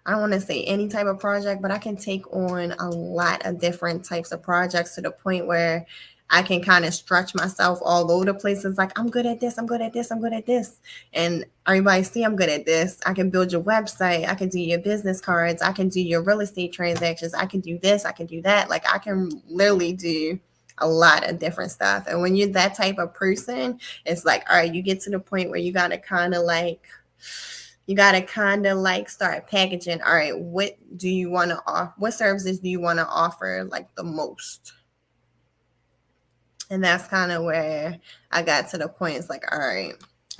I don't want to say any type of project, but I can take on a lot of different types of projects to the point where I can kind of stretch myself all over the place. It's like, I'm good at this, I'm good at this, I'm good at this. And everybody see I'm good at this. I can build your website. I can do your business cards. I can do your real estate transactions. I can do this. I can do that. Like I can literally do a lot of different stuff. And when you're that type of person, it's like, all right, you get to the point where you got to kind of like start packaging. All right, what do you want to offer? What services do you want to offer like the most? And that's kind of where I got to the point. It's like, all right,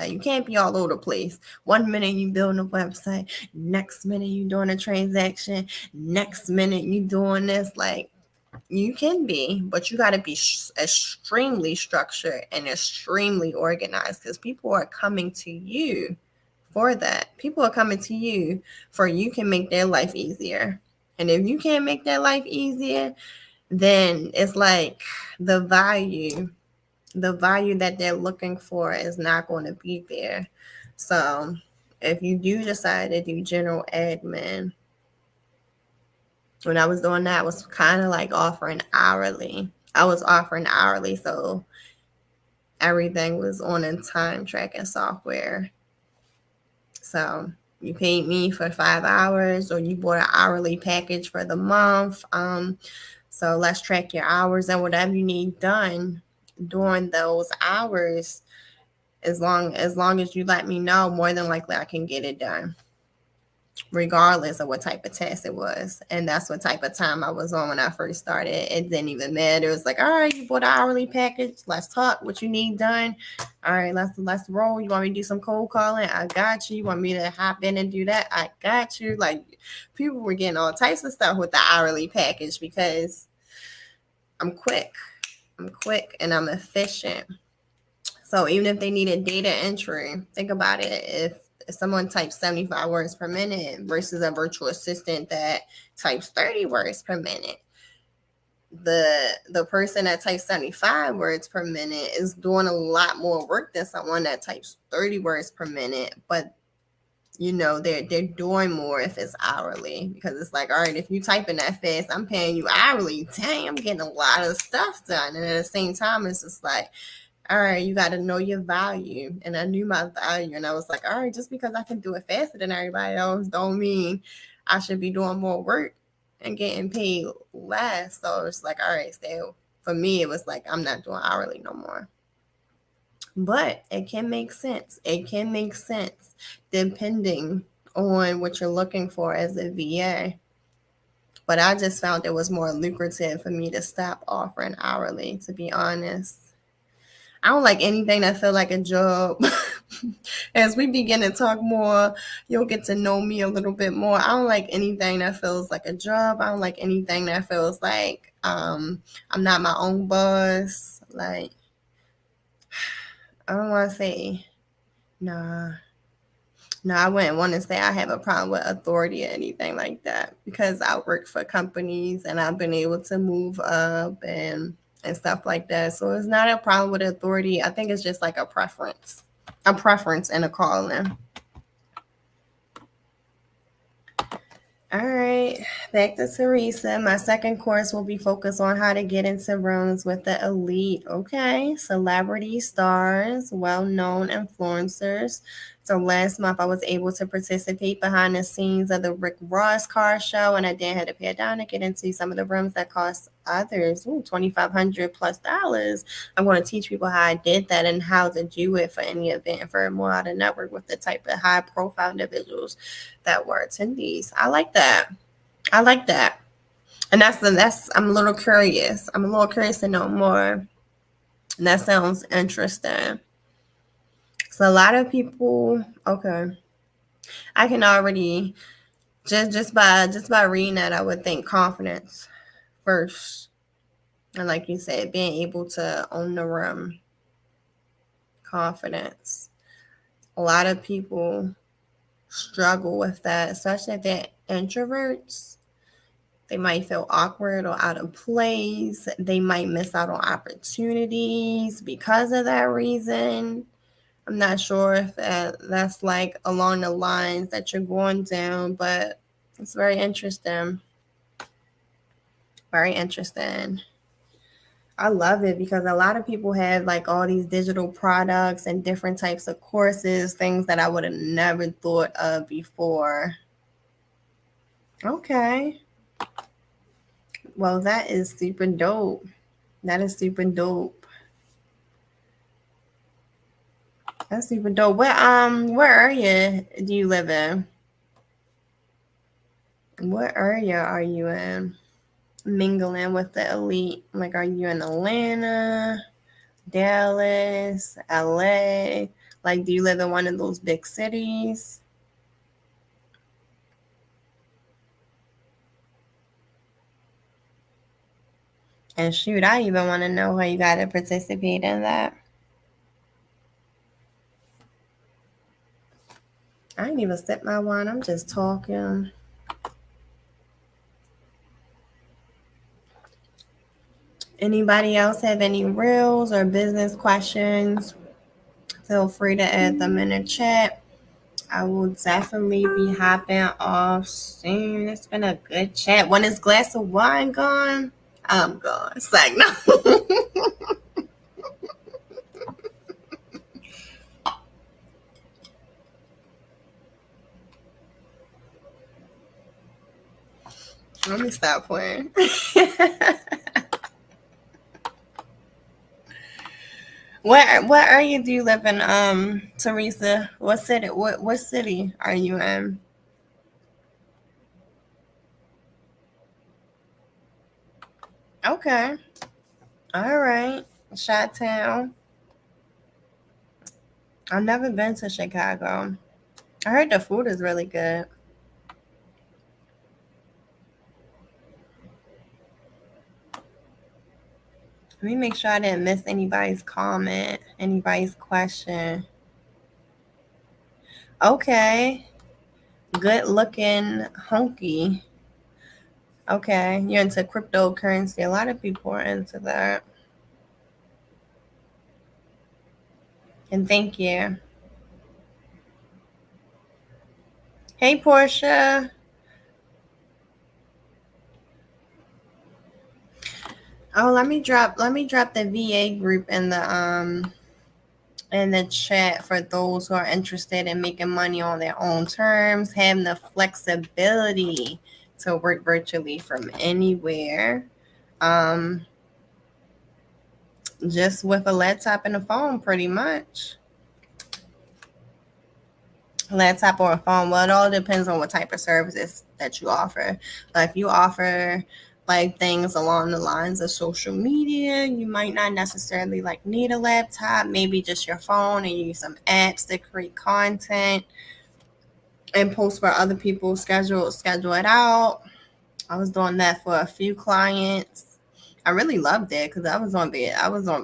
you can't be all over the place. One minute you building a website, next minute you doing a transaction, next minute you doing this. Like you can be, but you got to be extremely structured and extremely organized, because people are coming to you for that. People are coming to you for you can make their life easier. And if you can't make their life easier, then it's like the value that they're looking for is not going to be there. So if you do decide to do general admin, when I was doing that, I was kind of like offering hourly. So everything was on a time tracking software. So you paid me for 5 hours, or you bought an hourly package for the month. So let's track your hours and whatever you need done during those hours. As long as you let me know, more than likely I can get it done, regardless of what type of test it was. And that's what type of time I was on when I first started. It didn't even matter. It was like, all right, you bought an hourly package. Let's talk what you need done. All right, let's roll. You want me to do some cold calling? I got you. You want me to hop in and do that? I got you. Like people were getting all types of stuff with the hourly package because I'm quick and I'm efficient. So even if they needed data entry, think about it. If someone types 75 words per minute versus a virtual assistant that types 30 words per minute, the person that types 75 words per minute is doing a lot more work than someone that types 30 words per minute. But you know, they're doing more if it's hourly, because it's like, all right, if you typing that fast, I'm paying you hourly. Dang, I'm getting a lot of stuff done. And at the same time, it's just like, all right, you got to know your value. And I knew my value. And I was like, all right, just because I can do it faster than everybody else don't mean I should be doing more work and getting paid less. So it's like, all right, so for me, it was like, I'm not doing hourly no more. But it can make sense. It can make sense depending on what you're looking for as a VA. But I just found it was more lucrative for me to stop offering hourly, to be honest. I don't like anything that feel like a job. As we begin to talk more, you'll get to know me a little bit more. I don't like anything that feels like a job. I don't like anything that feels like I'm not my own boss. Like I don't want to say, nah. No, I wouldn't want to say I have a problem with authority or anything like that because I work for companies and I've been able to move up and stuff like that. So it's not a problem with authority. I think it's just like a preference and a calling. All right, back to Teresa. My second course will be focused on how to get into rooms with the elite. Okay, celebrity stars, well known influencers. So last month I was able to participate behind the scenes of the Rick Ross car show, and I did have to pay down to get into some of the rooms that cost others $2,500 plus dollars. I'm going to teach people how I did that and how to do it for any event for more how to network with the type of high profile individuals that were attendees. I like that. I like that. And that's I'm a little curious. I'm a little curious to know more. And that sounds interesting. So a lot of people, okay. I can already just by reading that, I would think confidence first. And like you said, being able to own the room. Confidence. A lot of people struggle with that, especially if they're introverts. They might feel awkward or out of place. They might miss out on opportunities because of that reason. I'm not sure if that's like along the lines that you're going down, but it's very interesting. Very interesting. I love it because a lot of people have like all these digital products and different types of courses, things that I would have never thought of before. Okay. Well, that is super dope. That is super dope. That's super dope. Where area do you live in? What area are you in? Mingling with the elite. Like, are you in Atlanta, Dallas, LA? Like, do you live in one of those big cities? And shoot, I even want to know how you got to participate in that. I ain't even sip my wine. I'm just talking. Anybody else have any reels or business questions? Feel free to add them in the chat. I will definitely be hopping off soon. It's been a good chat. When this glass of wine gone, I'm gone. It's like, no. Let me stop playing. What area do you live in, Teresa? What city are you in? Okay. All right. Chi-town. I've never been to Chicago. I heard the food is really good. Let me make sure I didn't miss anybody's comment, anybody's question. Okay. Good looking honky. Okay. You're into cryptocurrency. A lot of people are into that. And thank you. Hey, Portia. Oh, let me drop the VA group in the chat for those who are interested in making money on their own terms, having the flexibility to work virtually from anywhere. Just with a laptop and a phone, pretty much. Laptop or a phone. Well, it all depends on what type of services that you offer. Like if you offer like things along the lines of social media, you might not necessarily like need a laptop, maybe just your phone and use some apps to create content and post for other people, schedule it out. I was doing that for a few clients. I really loved it because I was on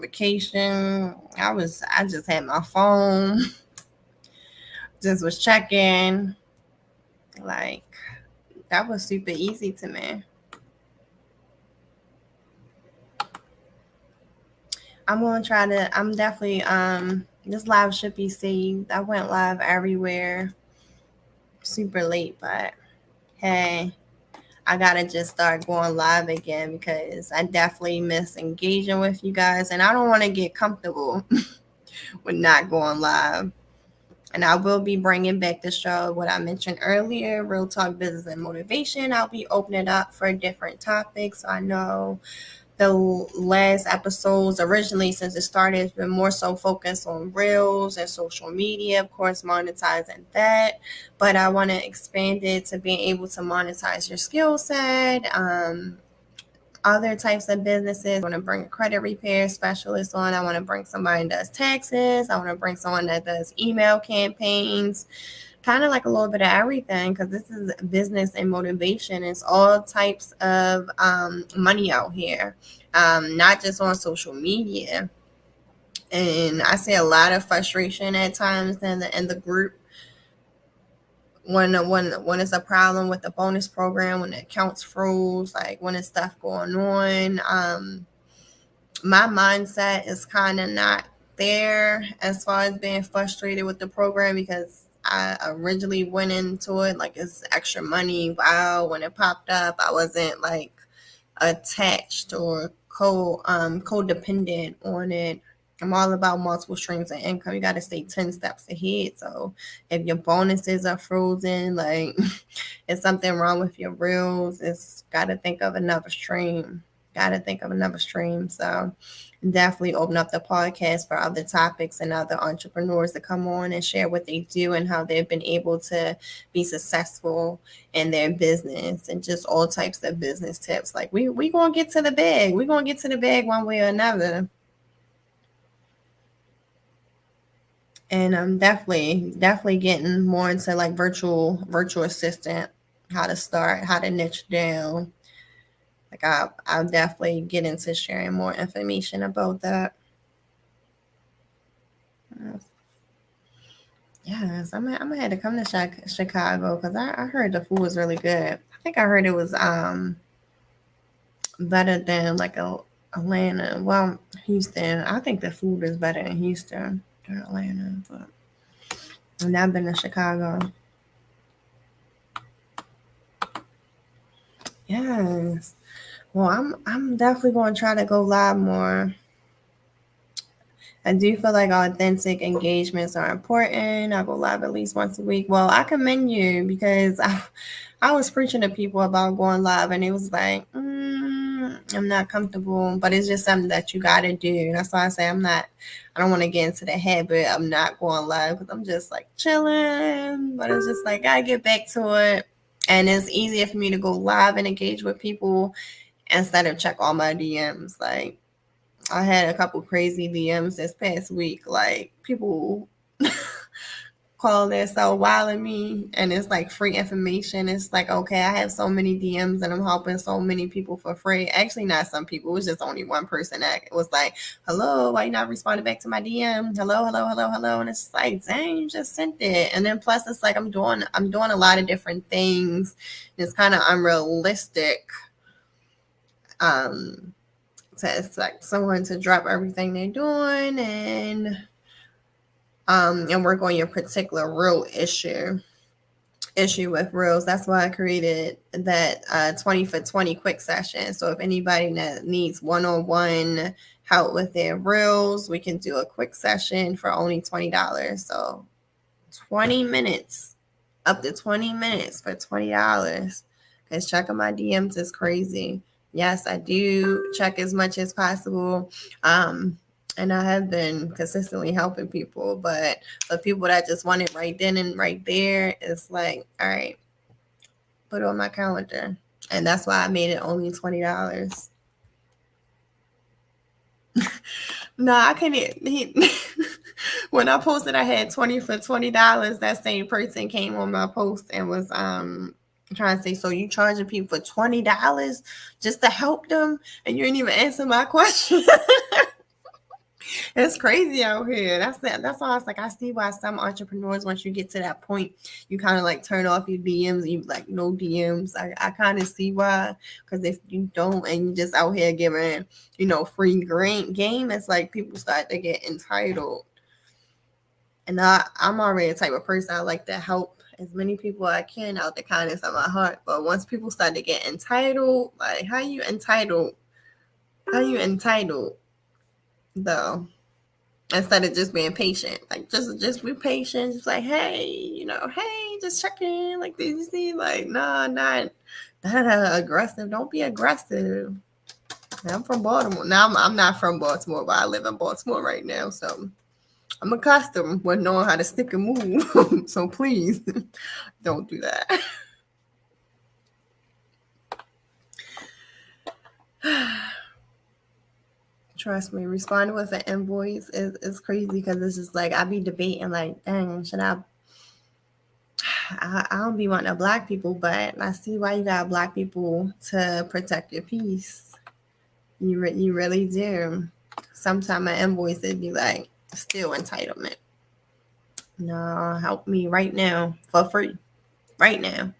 vacation. I just had my phone, just was checking. Like that was super easy to me. I'm definitely this live should be saved. I went live everywhere super late, but hey, I gotta just start going live again because I definitely miss engaging with you guys, and I don't want to get comfortable with not going live. And I will be bringing back the show, what I mentioned earlier, Real Talk Business and Motivation. I'll be opening up for different topics. So I know the last episodes originally, since it started, has been more so focused on reels and social media, of course, monetizing that. But I want to expand it to being able to monetize your skill set, other types of businesses. I want to bring a credit repair specialist on. I want to bring somebody that does taxes. I want to bring someone that does email campaigns, kind of like a little bit of everything, because this is business and motivation. It's all types of money out here, not just on social media. And I see a lot of frustration at times in the group when it's a problem with the bonus program, when the accounts froze, like when it's stuff going on. My mindset is kind of not there as far as being frustrated with the program because I originally went into it like it's extra money. Wow, when it popped up, I wasn't like attached or codependent on it. I'm all about multiple streams of income. You got to stay 10 steps ahead. So if your bonuses are frozen, like is something wrong with your reels, it's got to think of another stream. Got to think of another stream. So definitely open up the podcast for other topics and other entrepreneurs to come on and share what they do and how they've been able to be successful in their business, and just all types of business tips. Like we gonna get to the bag. We gonna get to the bag one way or another. And I'm definitely getting more into like virtual assistant, how to start, how to niche down. Like I'll definitely get into sharing more information about that. Yes, I'm gonna have to come to Chicago because I heard the food was really good. I think I heard it was better than like Atlanta. Well, Houston. I think the food is better in Houston than Atlanta. But I've not been to Chicago. Yes. Well, I'm definitely going to try to go live more. I do feel like authentic engagements are important. I go live at least once a week. Well, I commend you because I was preaching to people about going live, and it was like, I'm not comfortable, but it's just something that you got to do. That's why I say I don't want to get into the habit of not going live because I'm just like chilling, but it's just like, I get back to it. And it's easier for me to go live and engage with people instead of check all my DMs. Like, I had a couple crazy DMs this past week, like people calling themselves wilding me, and it's like free information. It's like, okay, I have so many DMs and I'm helping so many people for free. Actually, not some people. It was just only one person that was like, hello, why you not responding back to my DM? Hello, hello, hello, hello. And it's like, dang, you just sent it. And then plus it's like I'm doing a lot of different things. It's kind of unrealistic. To expect someone to drop everything they're doing and work on your particular real issue with reels. That's why I created that 20 for 20 quick session. So if anybody that needs one-on-one help with their reels, we can do a quick session for only $20. So 20 minutes, up to 20 minutes for $20. Because checking my DMs is crazy. Yes, I do check as much as possible. And I have been consistently helping people, but for people that just want it right then and right there, it's like, all right, put it on my calendar. And that's why I made it only $20. No, I couldn't. When I posted I had 20 for $20, that same person came on my post and was I'm trying to say, so you charging people for $20 just to help them, and you ain't even answer my question. It's crazy out here. That's why I was like, I see why some entrepreneurs, once you get to that point, you kind of like turn off your DMs. You like no DMs. I kind of see why. Because if you don't, and you just out here giving, free game, it's like people start to get entitled. And I'm already the type of person I like to help as many people I can out the kindness of my heart. But once people start to get entitled, like how you entitled? How you entitled though? Instead of just being patient, like just be patient, just like, hey, hey, just check in, like, did you see, like, nah, not aggressive. Don't be aggressive. I'm from Baltimore. Now I'm not from Baltimore, but I live in Baltimore right now, so I'm accustomed with knowing how to stick and move. So please don't do that. Trust me, responding with an invoice is crazy, because it's just like I be debating, like, dang, should I don't be wanting to block people, but I see why you got black people to protect your peace. You really do. Sometimes my invoice would be like, still entitlement. No, help me right now for free. Right now.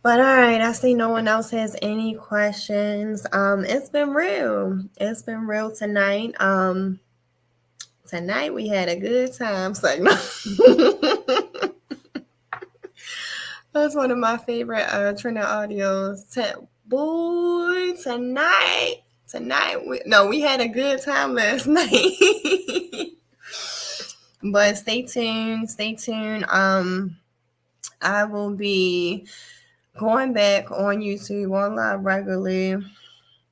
But all right, I see no one else has any questions. It's been real. It's been real tonight. Tonight we had a good time. So that's one of my favorite Trina audios. Boy, tonight we had a good time last night. But stay tuned. I will be going back on YouTube on live regularly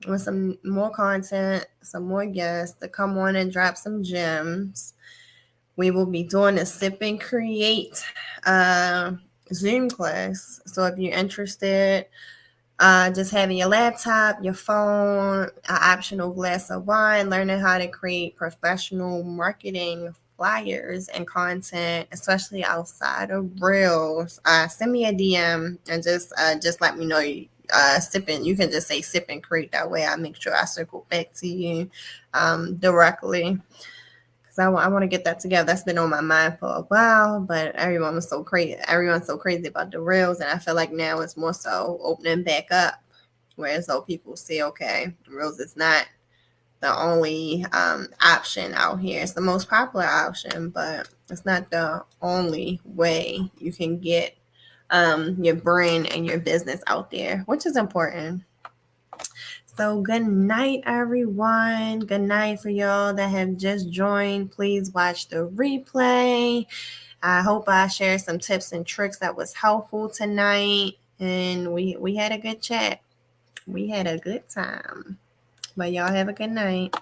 with some more content, some more guests to come on and drop some gems. We will be doing a Sip and Create Zoom class. So if you're interested, just having your laptop, your phone, an optional glass of wine, learning how to create professional marketing flyers and content, especially outside of Reels, send me a DM and just let me know. You can just say Sip and Create. That way I make sure I circle back to you directly. I want to get that together. That's been on my mind for a while, but everyone's so crazy about the Reels, and I feel like now it's more so opening back up, whereas though people say, okay, Reels is not the only option out here. It's the most popular option, but it's not the only way you can get your brand and your business out there, which is important. So good night, everyone. Good night for y'all that have just joined. Please watch the replay. I hope I shared some tips and tricks that was helpful tonight. And we had a good chat. We had a good time. But y'all have a good night.